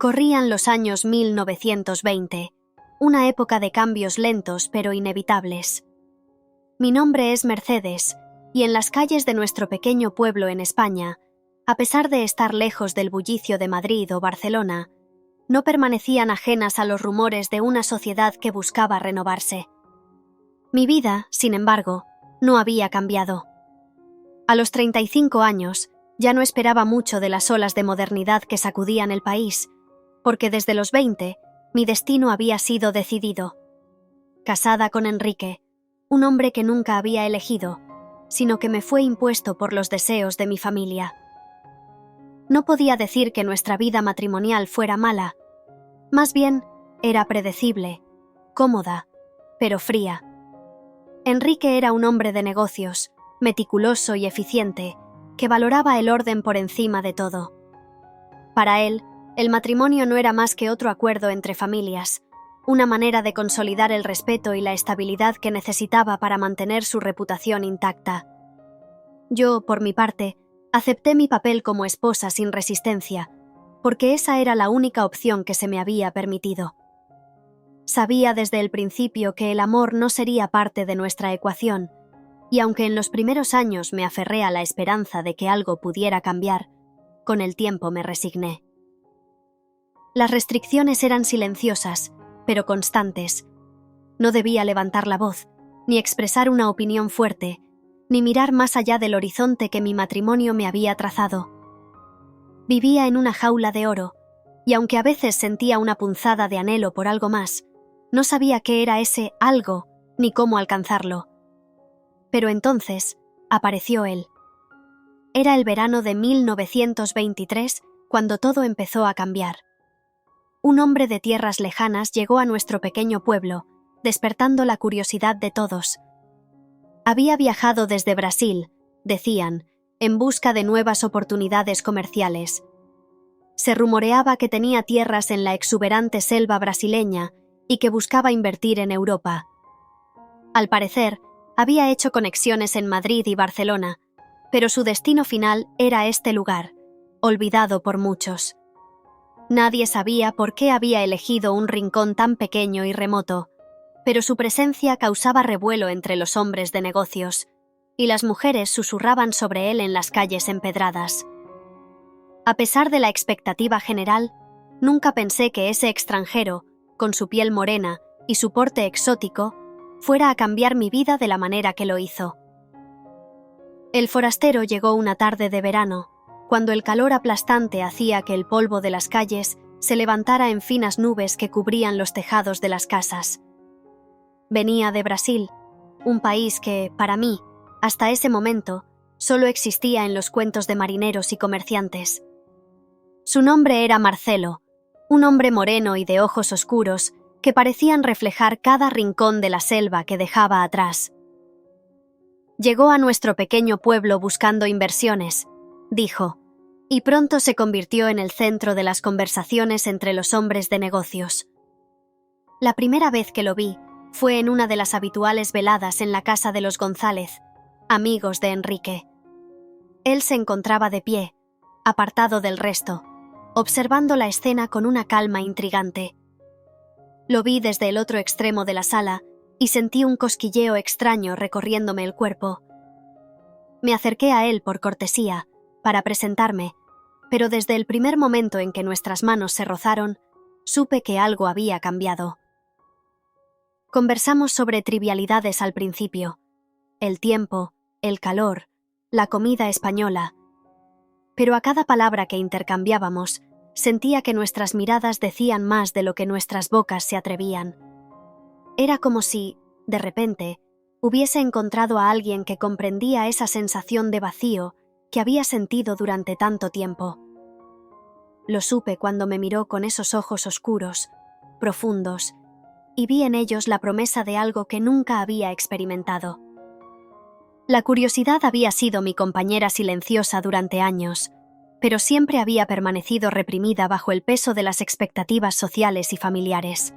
Corrían los años 1920, una época de cambios lentos pero inevitables. Mi nombre es Mercedes, y en las calles de nuestro pequeño pueblo en España, a pesar de estar lejos del bullicio de Madrid o Barcelona, no permanecían ajenas a los rumores de una sociedad que buscaba renovarse. Mi vida, sin embargo, no había cambiado. A los 35 años, ya no esperaba mucho de las olas de modernidad que sacudían el país, porque desde los 20 mi destino había sido decidido. Casada con Enrique, un hombre que nunca había elegido, sino que me fue impuesto por los deseos de mi familia. No podía decir que nuestra vida matrimonial fuera mala, más bien era predecible, cómoda, pero fría. Enrique era un hombre de negocios, meticuloso y eficiente, que valoraba el orden por encima de todo. Para él, el matrimonio no era más que otro acuerdo entre familias, una manera de consolidar el respeto y la estabilidad que necesitaba para mantener su reputación intacta. Yo, por mi parte, acepté mi papel como esposa sin resistencia, porque esa era la única opción que se me había permitido. Sabía desde el principio que el amor no sería parte de nuestra ecuación, y aunque en los primeros años me aferré a la esperanza de que algo pudiera cambiar, con el tiempo me resigné. Las restricciones eran silenciosas, pero constantes. No debía levantar la voz, ni expresar una opinión fuerte, ni mirar más allá del horizonte que mi matrimonio me había trazado. Vivía en una jaula de oro, y aunque a veces sentía una punzada de anhelo por algo más, no sabía qué era ese algo, ni cómo alcanzarlo. Pero entonces apareció él. Era el verano de 1923 cuando todo empezó a cambiar. Un hombre de tierras lejanas llegó a nuestro pequeño pueblo, despertando la curiosidad de todos. Había viajado desde Brasil, decían, en busca de nuevas oportunidades comerciales. Se rumoreaba que tenía tierras en la exuberante selva brasileña y que buscaba invertir en Europa. Al parecer, había hecho conexiones en Madrid y Barcelona, pero su destino final era este lugar, olvidado por muchos. Nadie sabía por qué había elegido un rincón tan pequeño y remoto, pero su presencia causaba revuelo entre los hombres de negocios, y las mujeres susurraban sobre él en las calles empedradas. A pesar de la expectativa general, nunca pensé que ese extranjero, con su piel morena y su porte exótico, fuera a cambiar mi vida de la manera que lo hizo. El forastero llegó una tarde de verano, cuando el calor aplastante hacía que el polvo de las calles se levantara en finas nubes que cubrían los tejados de las casas. Venía de Brasil, un país que, para mí, hasta ese momento, solo existía en los cuentos de marineros y comerciantes. Su nombre era Marcelo, un hombre moreno y de ojos oscuros que parecían reflejar cada rincón de la selva que dejaba atrás. Llegó a nuestro pequeño pueblo buscando inversiones, dijo, y pronto se convirtió en el centro de las conversaciones entre los hombres de negocios. La primera vez que lo vi fue en una de las habituales veladas en la casa de los González, amigos de Enrique. Él se encontraba de pie, apartado del resto, observando la escena con una calma intrigante. Lo vi desde el otro extremo de la sala y sentí un cosquilleo extraño recorriéndome el cuerpo. Me acerqué a él por cortesía, para presentarme, pero desde el primer momento en que nuestras manos se rozaron, supe que algo había cambiado. Conversamos sobre trivialidades al principio: el tiempo, el calor, la comida española. Pero a cada palabra que intercambiábamos, sentía que nuestras miradas decían más de lo que nuestras bocas se atrevían. Era como si, de repente, hubiese encontrado a alguien que comprendía esa sensación de vacío que había sentido durante tanto tiempo. Lo supe cuando me miró con esos ojos oscuros, profundos, y vi en ellos la promesa de algo que nunca había experimentado. La curiosidad había sido mi compañera silenciosa durante años, pero siempre había permanecido reprimida bajo el peso de las expectativas sociales y familiares.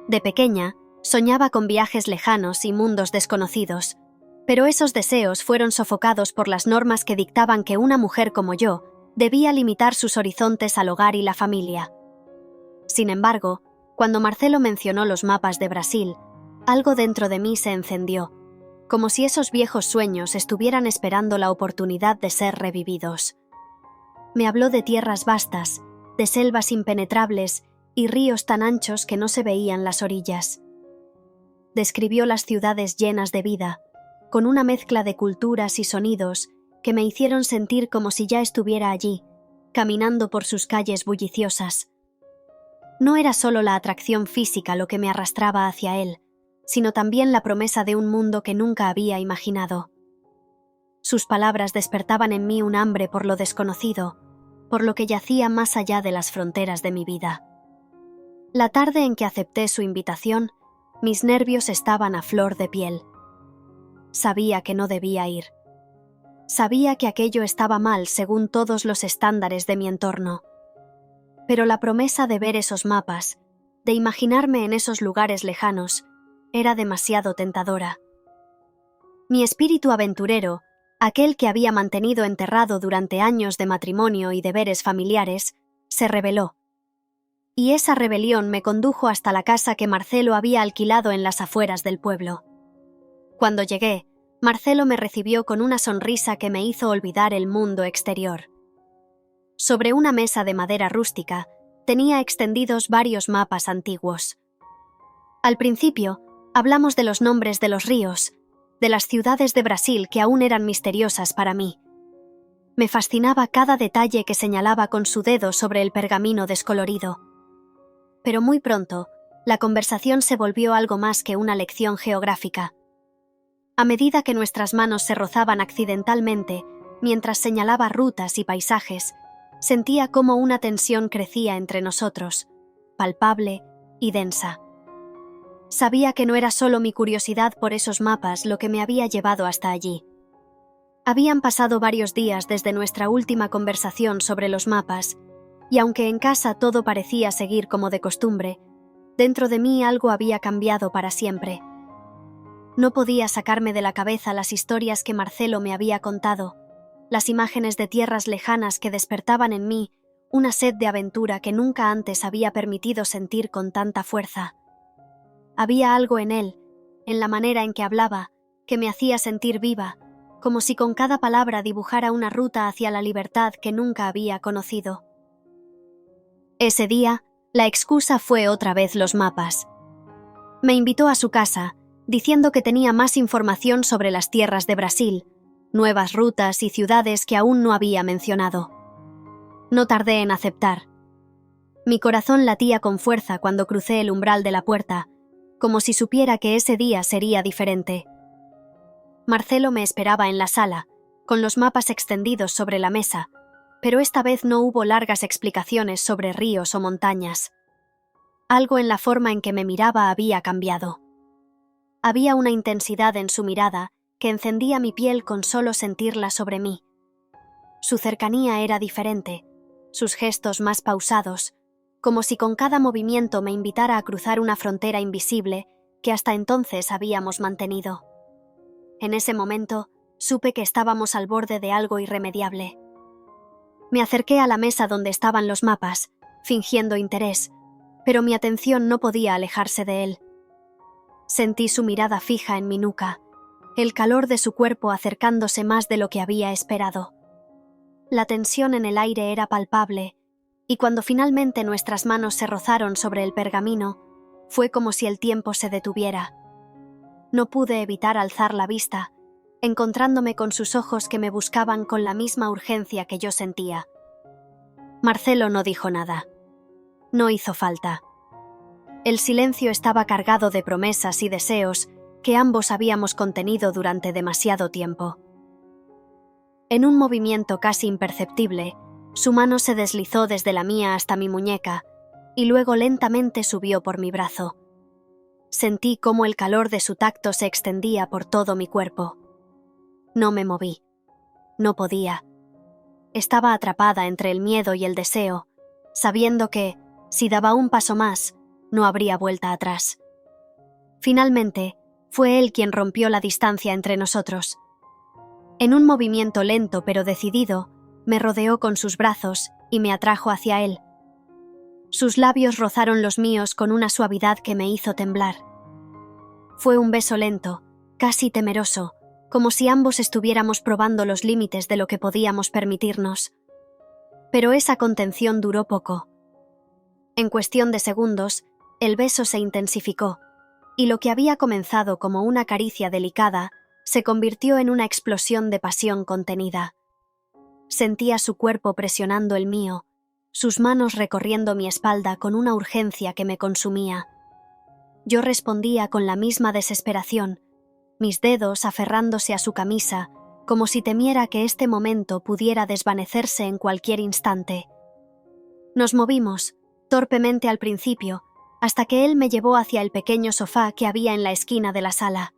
De pequeña, soñaba con viajes lejanos y mundos desconocidos, pero esos deseos fueron sofocados por las normas que dictaban que una mujer como yo Debía limitar sus horizontes al hogar y la familia. Sin embargo, cuando Marcelo mencionó los mapas de Brasil, algo dentro de mí se encendió, como si esos viejos sueños estuvieran esperando la oportunidad de ser revividos. Me habló de tierras vastas, de selvas impenetrables y ríos tan anchos que no se veían las orillas. Describió las ciudades llenas de vida, con una mezcla de culturas y sonidos que me hicieron sentir como si ya estuviera allí, caminando por sus calles bulliciosas. No era solo la atracción física lo que me arrastraba hacia él, sino también la promesa de un mundo que nunca había imaginado. Sus palabras despertaban en mí un hambre por lo desconocido, por lo que yacía más allá de las fronteras de mi vida. La tarde en que acepté su invitación, mis nervios estaban a flor de piel. Sabía que no debía ir. Sabía que aquello estaba mal según todos los estándares de mi entorno. Pero la promesa de ver esos mapas, de imaginarme en esos lugares lejanos, era demasiado tentadora. Mi espíritu aventurero, aquel que había mantenido enterrado durante años de matrimonio y deberes familiares, se rebeló. Y esa rebelión me condujo hasta la casa que Marcelo había alquilado en las afueras del pueblo. Cuando llegué, Marcelo me recibió con una sonrisa que me hizo olvidar el mundo exterior. Sobre una mesa de madera rústica, tenía extendidos varios mapas antiguos. Al principio, hablamos de los nombres de los ríos, de las ciudades de Brasil que aún eran misteriosas para mí. Me fascinaba cada detalle que señalaba con su dedo sobre el pergamino descolorido. Pero muy pronto, la conversación se volvió algo más que una lección geográfica. A medida que nuestras manos se rozaban accidentalmente, mientras señalaba rutas y paisajes, sentía cómo una tensión crecía entre nosotros, palpable y densa. Sabía que no era solo mi curiosidad por esos mapas lo que me había llevado hasta allí. Habían pasado varios días desde nuestra última conversación sobre los mapas, y aunque en casa todo parecía seguir como de costumbre, dentro de mí algo había cambiado para siempre. No podía sacarme de la cabeza las historias que Marcelo me había contado, las imágenes de tierras lejanas que despertaban en mí una sed de aventura que nunca antes había permitido sentir con tanta fuerza. Había algo en él, en la manera en que hablaba, que me hacía sentir viva, como si con cada palabra dibujara una ruta hacia la libertad que nunca había conocido. Ese día, la excusa fue otra vez los mapas. Me invitó a su casa, diciendo que tenía más información sobre las tierras de Brasil, nuevas rutas y ciudades que aún no había mencionado. No tardé en aceptar. Mi corazón latía con fuerza cuando crucé el umbral de la puerta, como si supiera que ese día sería diferente. Marcelo me esperaba en la sala, con los mapas extendidos sobre la mesa, pero esta vez no hubo largas explicaciones sobre ríos o montañas. Algo en la forma en que me miraba había cambiado. Había una intensidad en su mirada que encendía mi piel con solo sentirla sobre mí. Su cercanía era diferente, sus gestos más pausados, como si con cada movimiento me invitara a cruzar una frontera invisible que hasta entonces habíamos mantenido. En ese momento, supe que estábamos al borde de algo irremediable. Me acerqué a la mesa donde estaban los mapas, fingiendo interés, pero mi atención no podía alejarse de él. Sentí su mirada fija en mi nuca, el calor de su cuerpo acercándose más de lo que había esperado. La tensión en el aire era palpable, y cuando finalmente nuestras manos se rozaron sobre el pergamino, fue como si el tiempo se detuviera. No pude evitar alzar la vista, encontrándome con sus ojos que me buscaban con la misma urgencia que yo sentía. Marcelo no dijo nada. No hizo falta. El silencio estaba cargado de promesas y deseos que ambos habíamos contenido durante demasiado tiempo. En un movimiento casi imperceptible, su mano se deslizó desde la mía hasta mi muñeca y luego lentamente subió por mi brazo. Sentí cómo el calor de su tacto se extendía por todo mi cuerpo. No me moví. No podía. Estaba atrapada entre el miedo y el deseo, sabiendo que, si daba un paso más, no habría vuelta atrás. Finalmente, fue él quien rompió la distancia entre nosotros. En un movimiento lento pero decidido, me rodeó con sus brazos y me atrajo hacia él. Sus labios rozaron los míos con una suavidad que me hizo temblar. Fue un beso lento, casi temeroso, como si ambos estuviéramos probando los límites de lo que podíamos permitirnos. Pero esa contención duró poco. En cuestión de segundos, el beso se intensificó, y lo que había comenzado como una caricia delicada se convirtió en una explosión de pasión contenida. Sentía su cuerpo presionando el mío, sus manos recorriendo mi espalda con una urgencia que me consumía. Yo respondía con la misma desesperación, mis dedos aferrándose a su camisa, como si temiera que este momento pudiera desvanecerse en cualquier instante. Nos movimos, torpemente al principio, hasta que él me llevó hacia el pequeño sofá que había en la esquina de la sala.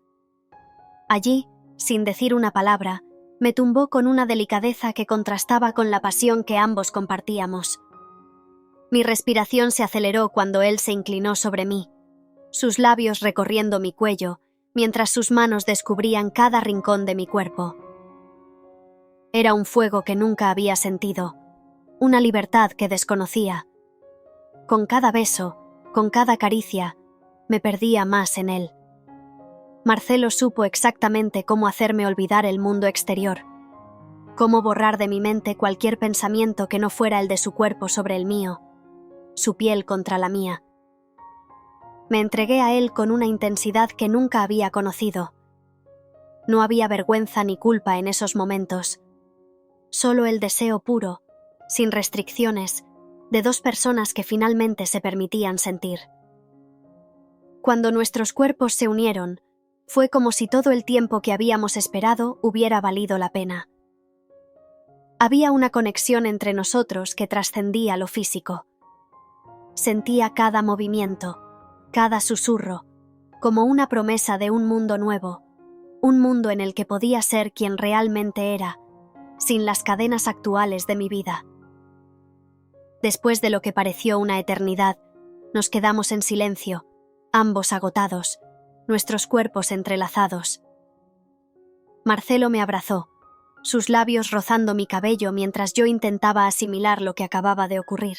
Allí, sin decir una palabra, me tumbó con una delicadeza que contrastaba con la pasión que ambos compartíamos. Mi respiración se aceleró cuando él se inclinó sobre mí, sus labios recorriendo mi cuello, mientras sus manos descubrían cada rincón de mi cuerpo. Era un fuego que nunca había sentido, una libertad que desconocía. Con cada beso, con cada caricia, me perdía más en él. Marcelo supo exactamente cómo hacerme olvidar el mundo exterior, cómo borrar de mi mente cualquier pensamiento que no fuera el de su cuerpo sobre el mío, su piel contra la mía. Me entregué a él con una intensidad que nunca había conocido. No había vergüenza ni culpa en esos momentos, solo el deseo puro, sin restricciones, de dos personas que finalmente se permitían sentir. Cuando nuestros cuerpos se unieron, fue como si todo el tiempo que habíamos esperado hubiera valido la pena. Había una conexión entre nosotros que trascendía lo físico. Sentía cada movimiento, cada susurro, como una promesa de un mundo nuevo, un mundo en el que podía ser quien realmente era, sin las cadenas actuales de mi vida. Después de lo que pareció una eternidad, nos quedamos en silencio, ambos agotados, nuestros cuerpos entrelazados. Marcelo me abrazó, sus labios rozando mi cabello mientras yo intentaba asimilar lo que acababa de ocurrir.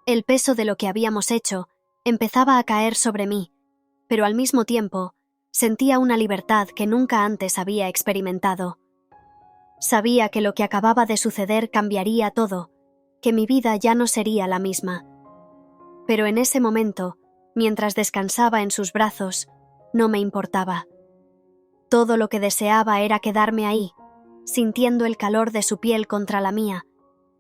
El peso de lo que habíamos hecho empezaba a caer sobre mí, pero al mismo tiempo sentía una libertad que nunca antes había experimentado. Sabía que lo que acababa de suceder cambiaría todo, que mi vida ya no sería la misma. Pero en ese momento, mientras descansaba en sus brazos, no me importaba. Todo lo que deseaba era quedarme ahí, sintiendo el calor de su piel contra la mía,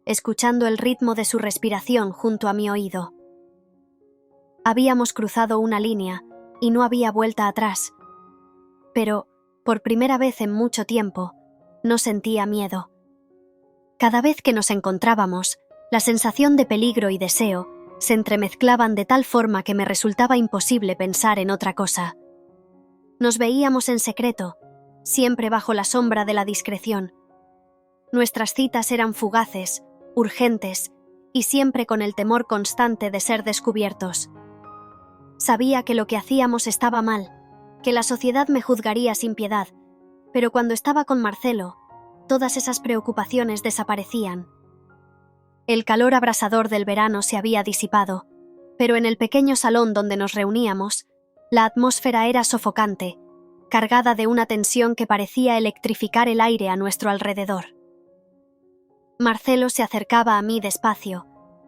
escuchando el ritmo de su respiración junto a mi oído. Habíamos cruzado una línea y no había vuelta atrás. Pero, por primera vez en mucho tiempo, no sentía miedo. Cada vez que nos encontrábamos, la sensación de peligro y deseo se entremezclaban de tal forma que me resultaba imposible pensar en otra cosa. Nos veíamos en secreto, siempre bajo la sombra de la discreción. Nuestras citas eran fugaces, urgentes y siempre con el temor constante de ser descubiertos. Sabía que lo que hacíamos estaba mal, que la sociedad me juzgaría sin piedad, pero cuando estaba con Marcelo, todas esas preocupaciones desaparecían. El calor abrasador del verano se había disipado, pero en el pequeño salón donde nos reuníamos, la atmósfera era sofocante, cargada de una tensión que parecía electrificar el aire a nuestro alrededor. Marcelo se acercaba a mí despacio,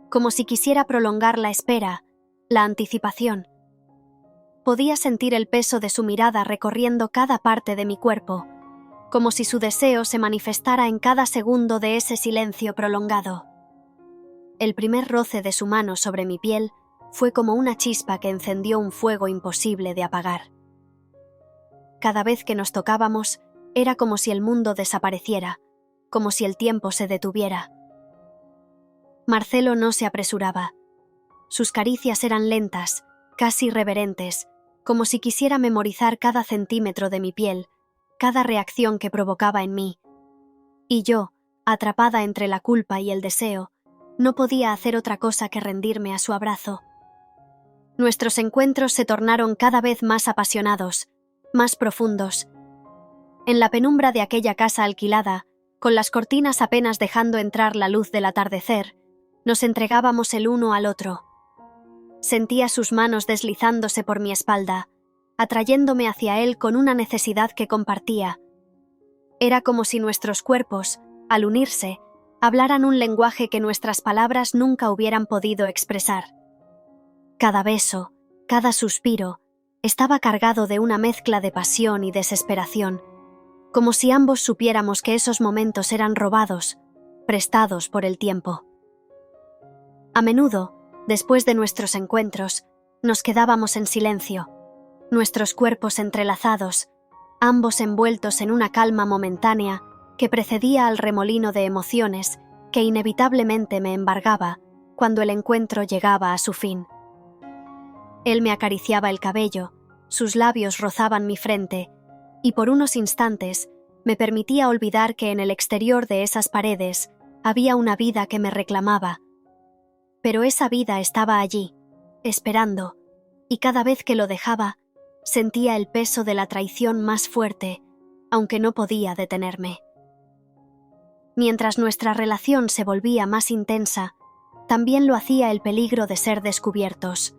como si quisiera prolongar la espera, la anticipación. Podía sentir el peso de su mirada recorriendo cada parte de mi cuerpo, como si su deseo se manifestara en cada segundo de ese silencio prolongado. El primer roce de su mano sobre mi piel fue como una chispa que encendió un fuego imposible de apagar. Cada vez que nos tocábamos, era como si el mundo desapareciera, como si el tiempo se detuviera. Marcelo no se apresuraba. Sus caricias eran lentas, casi reverentes, como si quisiera memorizar cada centímetro de mi piel, cada reacción que provocaba en mí. Y yo, atrapada entre la culpa y el deseo, no podía hacer otra cosa que rendirme a su abrazo. Nuestros encuentros se tornaron cada vez más apasionados, más profundos. En la penumbra de aquella casa alquilada, Con las cortinas apenas dejando entrar la luz del atardecer, nos entregábamos el uno al otro. Sentía sus manos deslizándose por mi espalda, atrayéndome hacia él con una necesidad que compartía. Era como si nuestros cuerpos, al unirse, hablaran un lenguaje que nuestras palabras nunca hubieran podido expresar. Cada beso, cada suspiro, estaba cargado de una mezcla de pasión y desesperación, como si ambos supiéramos que esos momentos eran robados, prestados por el tiempo. A menudo, después de nuestros encuentros, nos quedábamos en silencio, nuestros cuerpos entrelazados, ambos envueltos en una calma momentánea que precedía al remolino de emociones que inevitablemente me embargaba cuando el encuentro llegaba a su fin. Él me acariciaba el cabello, sus labios rozaban mi frente, y por unos instantes me permitía olvidar que en el exterior de esas paredes había una vida que me reclamaba. Pero esa vida estaba allí, esperando, y cada vez que lo dejaba, sentía el peso de la traición más fuerte, aunque no podía detenerme. Mientras nuestra relación se volvía más intensa, también lo hacía el peligro de ser descubiertos.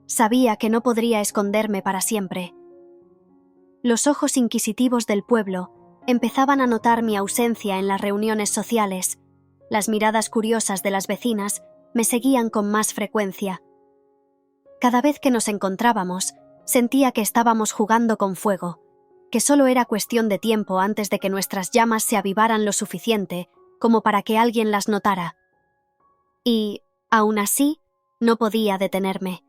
Sabía que no podría esconderme para siempre. Los ojos inquisitivos del pueblo empezaban a notar mi ausencia en las reuniones sociales. Las miradas curiosas de las vecinas me seguían con más frecuencia. Cada vez que nos encontrábamos, sentía que estábamos jugando con fuego, que solo era cuestión de tiempo antes de que nuestras llamas se avivaran lo suficiente como para que alguien las notara. Y, aún así, no podía detenerme.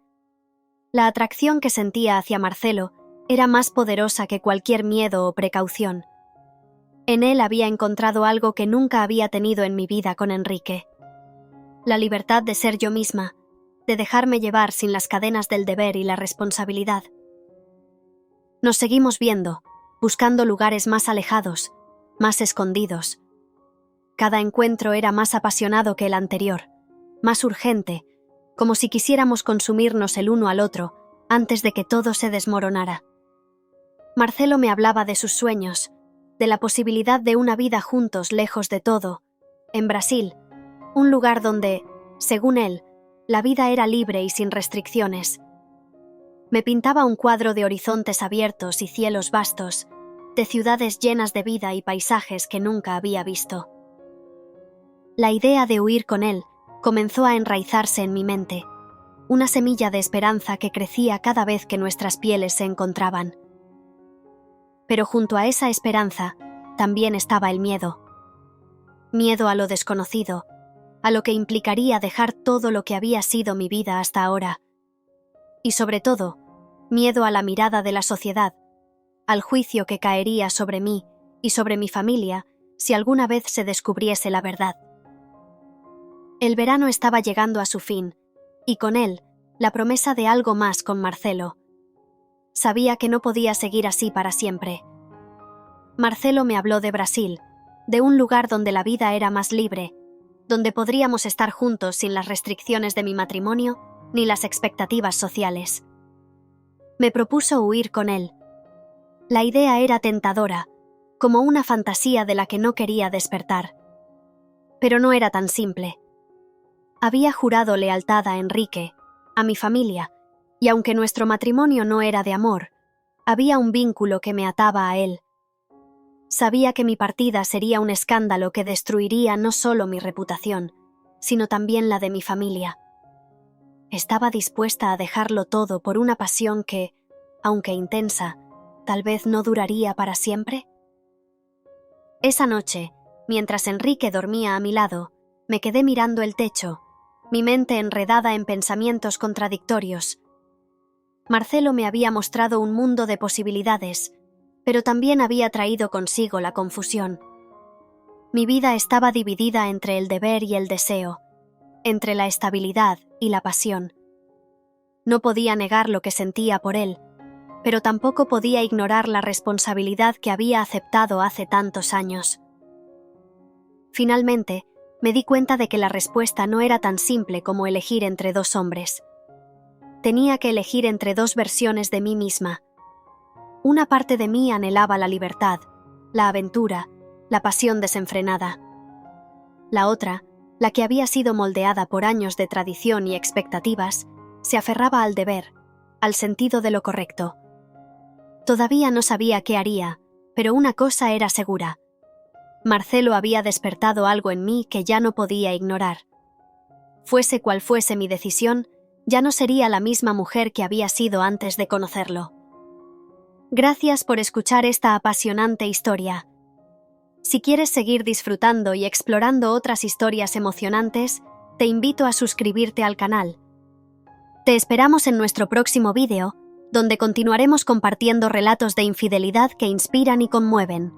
La atracción que sentía hacia Marcelo era más poderosa que cualquier miedo o precaución. En él había encontrado algo que nunca había tenido en mi vida con Enrique. La libertad de ser yo misma, de dejarme llevar sin las cadenas del deber y la responsabilidad. Nos seguimos viendo, buscando lugares más alejados, más escondidos. Cada encuentro era más apasionado que el anterior, más urgente, como si quisiéramos consumirnos el uno al otro antes de que todo se desmoronara. Marcelo me hablaba de sus sueños, de la posibilidad de una vida juntos lejos de todo, en Brasil, un lugar donde, según él, la vida era libre y sin restricciones. Me pintaba un cuadro de horizontes abiertos y cielos vastos, de ciudades llenas de vida y paisajes que nunca había visto. La idea de huir con él comenzó a enraizarse en mi mente, una semilla de esperanza que crecía cada vez que nuestras pieles se encontraban. Pero junto a esa esperanza también estaba el miedo. Miedo a lo desconocido, a lo que implicaría dejar todo lo que había sido mi vida hasta ahora. Y sobre todo, miedo a la mirada de la sociedad, al juicio que caería sobre mí y sobre mi familia si alguna vez se descubriese la verdad. El verano estaba llegando a su fin, y con él, la promesa de algo más con Marcelo. Sabía que no podía seguir así para siempre. Marcelo me habló de Brasil, de un lugar donde la vida era más libre, donde podríamos estar juntos sin las restricciones de mi matrimonio ni las expectativas sociales. Me propuso huir con él. La idea era tentadora, como una fantasía de la que no quería despertar. Pero no era tan simple. Había jurado lealtad a Enrique, a mi familia, y aunque nuestro matrimonio no era de amor, había un vínculo que me ataba a él. Sabía que mi partida sería un escándalo que destruiría no solo mi reputación, sino también la de mi familia. Estaba dispuesta a dejarlo todo por una pasión que, aunque intensa, tal vez no duraría para siempre. Esa noche, mientras Enrique dormía a mi lado, me quedé mirando el techo, mi mente enredada en pensamientos contradictorios. Marcelo me había mostrado un mundo de posibilidades, pero también había traído consigo la confusión. Mi vida estaba dividida entre el deber y el deseo, entre la estabilidad y la pasión. No podía negar lo que sentía por él, pero tampoco podía ignorar la responsabilidad que había aceptado hace tantos años. Finalmente, me di cuenta de que la respuesta no era tan simple como elegir entre dos hombres. Tenía que elegir entre dos versiones de mí misma. Una parte de mí anhelaba la libertad, la aventura la pasión desenfrenada. La otra, la que había sido moldeada por años de tradición y expectativas, se aferraba al deber, al sentido de lo correcto. Todavía no sabía qué haría, pero una cosa era segura. Marcelo había despertado algo en mí que ya no podía ignorar. Fuese cual fuese mi decisión, ya no sería la misma mujer que había sido antes de conocerlo. Gracias por escuchar esta apasionante historia. Si quieres seguir disfrutando y explorando otras historias emocionantes, te invito a suscribirte al canal. Te esperamos en nuestro próximo vídeo, donde continuaremos compartiendo relatos de infidelidad que inspiran y conmueven.